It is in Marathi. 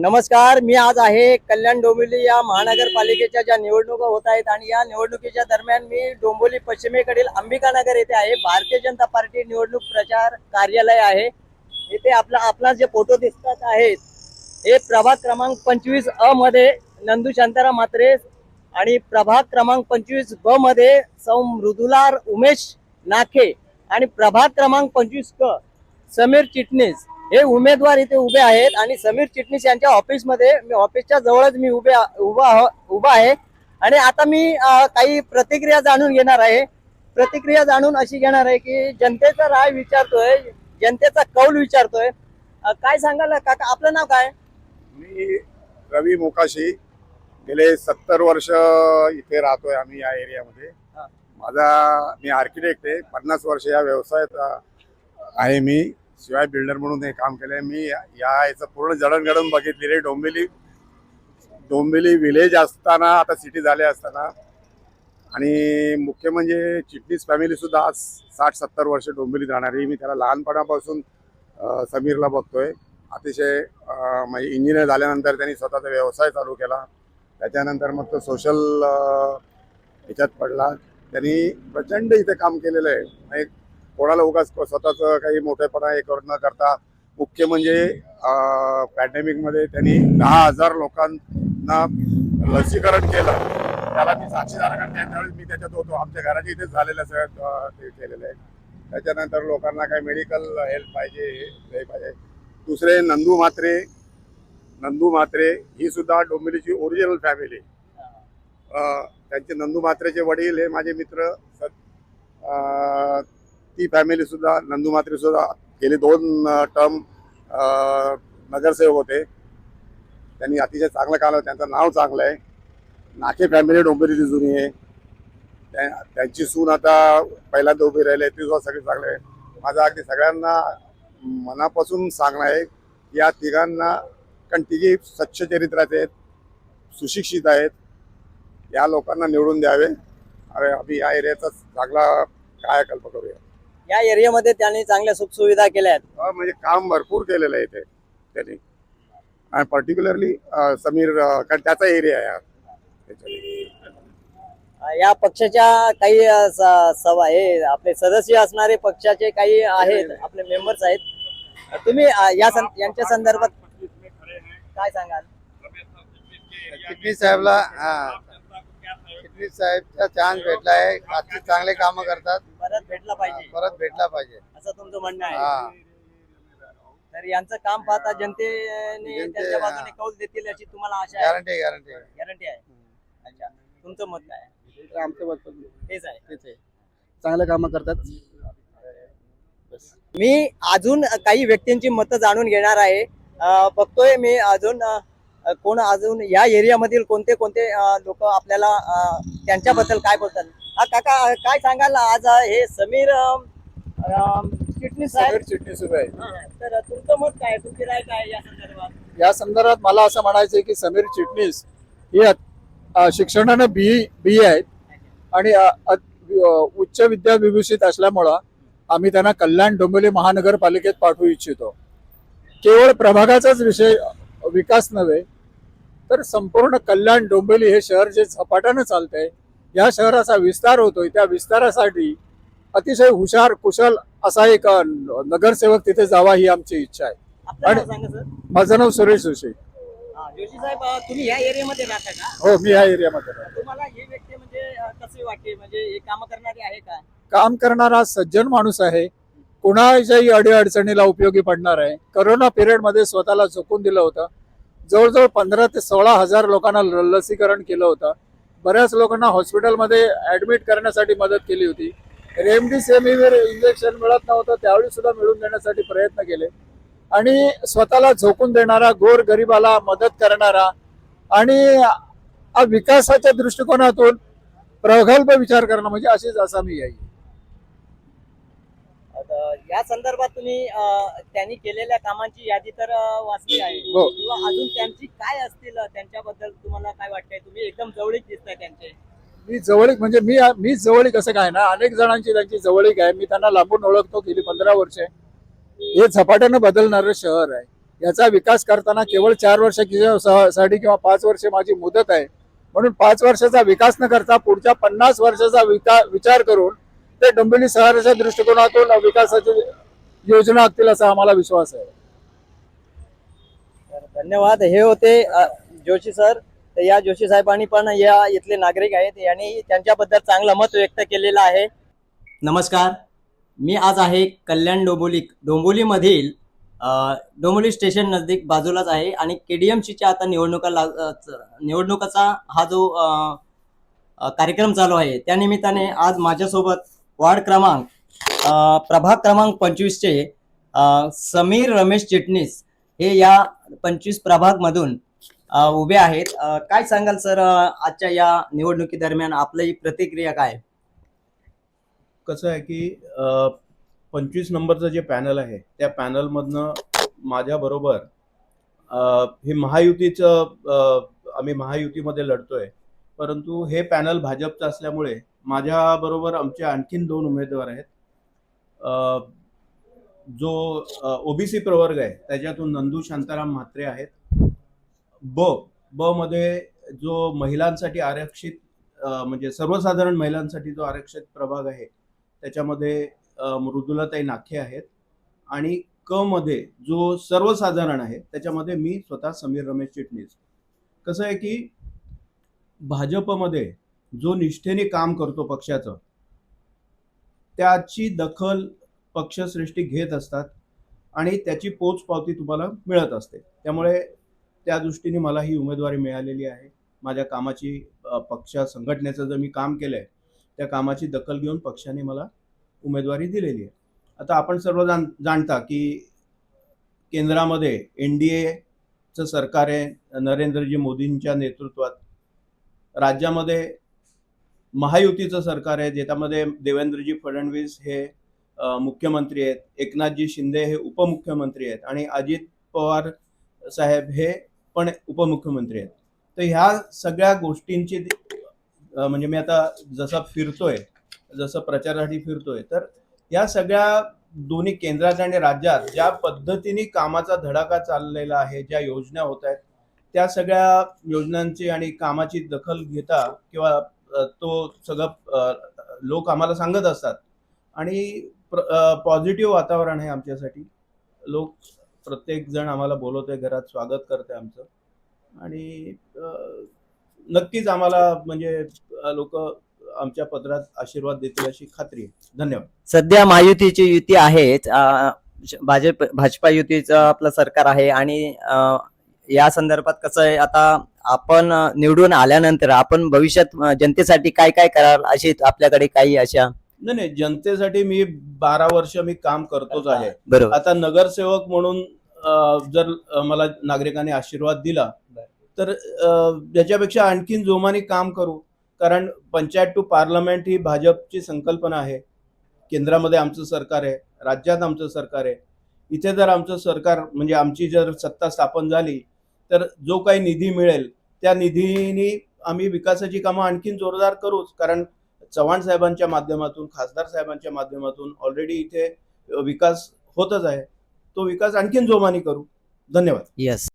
नमस्कार, मी आज आहे कल्याण डोंबिवली या महानगरपालिकेच्या ज्या निवडणुका होत आहेत आणि या निवडणुकीच्या दरम्यान मी डोंबिवली पश्चिमेकडील अंबिकानगर येथे आहे। भारतीय जनता पार्टी निवडणूक प्रचार कार्यालय आहे। इथे आपला जे फोटो दिसतात आहेत हे प्रभाग क्रमांक 25 मध्ये नंदू शांताराम म्हात्रे आणि प्रभाग क्रमांक 25 मध्ये सौ मृदुला उमेश नाखे आणि प्रभाग क्रमांक 25 समीर चिटणीस हे उमेदवार इथे उभे आहेत। आणि समीर चिटणीस यांच्या ऑफिसच्या जवळच मी उभा आहे आणि आता मी काही प्रतिक्रिया जाणून घेणार आहे। प्रतिक्रिया जाणून अशी घेणार आहे की जनतेचा राय विचारतोय, जनतेचा कौल विचारतोय। काय सांगाल काका, आपलं नाव काय? मी रवी मोकाशी, गेले 70 वर्ष इथे राहतोय आम्ही या एरियामध्ये। मी आर्किटेक्ट आहे, 50 वर्ष या व्यवसायात आहे मी। शिवाय बिल्डर म्हणून हे काम केलंय मी। याचं पूर्ण जडणघडण बघितलेली आहे। डोंबिवली विलेज असताना आता सिटी झाले असताना, आणि मुख्य म्हणजे चिटणीस फॅमिली सुद्धा आज 60-70 वर्ष डोंबिवलीत राहणारी। मी त्याला लहानपणापासून समीरला बघतोय। अतिशय म्हणजे इंजिनियर झाल्यानंतर त्यांनी स्वतःचा व्यवसाय चालू केला। त्याच्यानंतर मग तो सोशल ह्याच्यात पडला। त्यांनी प्रचंड इथे काम केलेलं आहे। कोणाला उगाच स्वतःचं काही मोठेपणा हे न करता, मुख्य म्हणजे पॅन्डेमिकमध्ये त्यांनी 10,000 लोकांना लसीकरण केलं। त्याला मी साक्षीदार आहे, त्यावेळेस मी त्याच्यात होतो। आमच्या घराच्या इथेच झालेलं सगळं ते केलेलं आहे। त्याच्यानंतर लोकांना काही मेडिकल हेल्प पाहिजे, हे पाहिजे। दुसरे नंदू म्हात्रे ही सुद्धा डोंबिवलीची ओरिजिनल फॅमिली। त्यांचे नंदू म्हात्रेचे वडील हे माझे मित्र। ती फॅमिली सुद्धा, नंदू म्हात्रे सुद्धा गेले 2 टर्म नगरसेवक होते। त्यांनी अतिशय चांगलं काम, त्यांचं नाव चांगलं आहे। नाखे फॅमिली डोंबिवलीची जुनी आहे। त्यांची सून आता पहिल्यांदा उभी राहिली, ती सुद्धा सगळे चांगले आहे। माझा अगदी सगळ्यांना मनापासून सांगणं आहे, या तिघांना, कारण तिघी स्वच्छ चरित्राचे आहेत, सुशिक्षित आहेत, या लोकांना निवडून द्यावे। आम्ही या एरियाचा चांगला कायाकल्प करूया। या एरियामध्ये त्यांनी चांगल्या सुखसुविधा केल्या आहेत। म्हणजे काम भरपूर केलेलं आहे इथे त्यांनी, आणि पर्टिक्युलरली समीर, कारण त्याचा एरिया आहे। या पक्षाच्या काही आपले सदस्य असणारे पक्षाचे काही आहेत, आपले मेंबर्स आहेत। तुम्ही यांच्या संदर्भात काय सांगाल? चिटणीस साहेबचा चान्स भेटला आहे। आजची चांगले कामं करतात, परत भेटला पाहिजे असं तुमचं म्हणणं आहे। तर यांचं काम पाहता जनतेने त्यांच्या बाजूने कौल देतील याची तुम्हाला आशा आहे? गॅरंटी आहे। अच्छा, तुमचं मत काय आहे? आमचं मत तेच आहे। चांगले कामं करतात। मी अजून काही व्यक्तींची मतं जाणून घेणार आहे। बघतोय मी अजून या एरियामधील कोणते लोक आपल्याला त्यांच्याबद्दल काय बोलतात। काका, काय सांगाल? आज हे समीर चिटणीस उभे आहे। तर तुमचं मत काय, तुमची राय काय या संदर्भात? या संदर्भात मला असं म्हणायचं की समीर चिटणीस ही शिक्षणाने बी आहेत आणि उच्च विद्याविभूषित असल्यामुळं आम्ही त्यांना कल्याण डोंबिवली महानगरपालिकेत पाठवू इच्छितो। केवळ प्रभागाचाच विकास नव्हे, तर संपूर्ण कल्याण डोंबिवली हे शहर जे झपाट्यानं चालतंय, या शहराचा विस्तार होतोय, त्या विस्तारासाठी अतिशय हुशार कुशल असा एक नगरसेवक तिथे जावा ही आमची इच्छा आहे। आणि माझं नाव सुरेश जोशी साहेब, तुम्ही या एरियामध्ये राहता का? हो, मी या एरियामध्ये राहतो। तुम्हाला हे व्यक्ती म्हणजे कसे वाटते, म्हणजे हे काम करणारे आहे का? काम करणारा सज्जन माणूस आहे, कुणाच्याही अडीअडचणीला उपयोगी पडणार आहे। करोना पिरियड मध्ये स्वतःला झोकून दिलं होतं। जवळजवळ 15,000 ते 16,000 लोकांना लसीकरण केलं होतं। बऱ्याच लोकांना हॉस्पिटलमध्ये ऍडमिट करण्यासाठी मदत केली होती। रेमडेसिवीर इंजेक्शन मिळत नव्हतं, त्यावेळी सुद्धा मिळवून देण्यासाठी प्रयत्न केले। आणि स्वतःला झोकून देणारा, गोर गरिबाला मदत करणारा आणि विकासाच्या दृष्टिकोनातून प्रगल्भ विचार करणं, म्हणजे असा मी आहे। या संदर्भात तुम्ही त्यांनी केलेल्या कामांची यादी तर वाचली आहे, हो। किंवा अजून त्यांची काय असतील, त्यांच्याबद्दल तुम्हाला काय वाटतंय? तुम्ही एकदम जवळीक दिसताय त्यांचे। मी जवळीक म्हणजे मी जवळीक असं काय ना, अनेक जणांची त्यांची जवळीक आहे। मी त्यांना लांबून ओळखतो, गेली 15 वर्षे। हे झपाट्यानं बदलणारं शहर आहे। याचा विकास करताना केवळ 4 वर्षासाठी किंवा 5 वर्ष माझी मुदत आहे, म्हणून 5 वर्षाचा विकास न करता पुढच्या 50 वर्षाचा विचार करून ते डोंबिवली शहराच्या दृष्टिकोनातून विकासाची योजना आखतील असा आम्हाला विश्वास आहे. तर धन्यवाद. हे होते जोशी सर. तर या जोशी साहेबांनी पण या इथले नागरिक आहेत, यांनी त्यांच्याबद्दल चांगलं मत व्यक्त केलेलं आहे. नमस्कार, मी आज आहे कल्याण डोंबिवलीमधील डोंबिवली स्टेशन नजदीक बाजूलाच आहे आणि KDMCच्या आता निवडणुकाचा हा जो कार्यक्रम चालू आहे त्यानिमित्ताने आज माझ्यासोबत वार्ड क्रमांक प्रभाग क्रमांक 25चे समीर रमेश चिटणीस हे या 25 प्रभागमधून उभे आहेत. काय सांगाल सर, आजच्या या निवडणुकी दरम्यान आपली प्रतिक्रिया काय? कसं आहे की 25 नंबरचं जे पॅनल आहे त्या पॅनलमधनं माझ्याबरोबर हे महायुतीचं आम्ही महायुतीमध्ये लढतोय, परंतु हे पॅनल भाजपचं असल्यामुळे माझ्याबरोबर आमचे आणखीन 2 उमेदवार आहेत. जो ओबीसी प्रवर्ग आहे त्याच्यातून नंदू शांताराम म्हात्रे आहेत. ब मध्ये जो महिलांसाठी आरक्षित म्हणजे सर्वसाधारण महिलांसाठी जो आरक्षित प्रभाग आहे त्याच्यामध्ये मृदुलाताई नाखे आहेत. आणि क मध्ये जो सर्वसाधारण आहे त्याच्यामध्ये मी स्वतः समीर रमेश चिटणीस. कसं आहे की भाजपमध्ये जो निष्ठेने काम करतो पक्षाचं त्याची दखल पक्षश्रेष्ठी घेत असतात आणि त्याची पोचपावती तुम्हाला मिळत असते. त्यामुळे त्या दृष्टीने मला ही उमेदवारी मिळालेली आहे. माझ्या कामाची पक्ष संघटनेचं जर मी काम केलंय त्या कामाची दखल घेऊन पक्षाने मला उमेदवारी दिलेली आहे. आता आपण सर्व जाणता की केंद्रामध्ये NDAचं सरकार आहे नरेंद्रजी मोदींच्या नेतृत्वात. राज्यामध्ये महायुतीचं सरकार आहे ज्याच्यामध्ये देवेंद्रजी फडणवीस हे मुख्यमंत्री आहेत, एकनाथजी शिंदे हे उपमुख्यमंत्री आहेत आणि अजित पवार साहेब हे पण उपमुख्यमंत्री आहेत. तर ह्या सगळ्या गोष्टींची म्हणजे मी आता जसं प्रचारासाठी फिरतोय तर या सगळ्या दोन्ही केंद्रात आणि राज्यात ज्या पद्धतीने कामाचा धडाका चाललेला आहे, ज्या योजना होत आहेत त्या सगळ्या योजनांची आणि कामाची दखल घेता किंवा तो सगळं लोक आम्हाला सांगत असतात आणि पॉझिटिव्ह वातावरण आहे आमच्यासाठी. लोक प्रत्येक जण आम्हाला बोलवतोय, घरात स्वागत करते आमचं आणि नक्कीच आम्हाला म्हणजे लोक आमच्या पदरात आशीर्वाद देतील अशी खात्री आहे. धन्यवाद. सध्या महायुतीची युती आहेच, भाजपा युतीचं आपलं सरकार आहे आणि या संदर्भात कसं आहे, आता आपण निवडून आल्यानंतर आपण भविष्यात जनतेसाठी काय काय कराल अशी आपल्याकडे काही अशा? नाही, जनतेसाठी मी 12 वर्ष मी काम करतोच आहे. बरोबर. आता नगरसेवक म्हणून जर मला नागरिकांनी आशीर्वाद दिला तर याच्यापेक्षा आणखीन जोमाने काम करू. कारण पंचायत टू पार्लमेंट ही भाजपची संकल्पना आहे. केंद्रामध्ये आमचं सरकार आहे, राज्यात आमचं सरकार आहे. इथे जर आमचं सरकार म्हणजे आमची जर सत्ता स्थापन झाली तर जो काही निधी मिळेल त्या निधीने आम्ही विकासाची कामं आणखीन जोरदार करूच. कारण चव्हाण साहेबांच्या माध्यमातून, खासदार साहेबांच्या माध्यमातून ऑलरेडी इथे विकास होतच आहे. तो विकास आणखीन जोमाने करू. धन्यवाद. यस.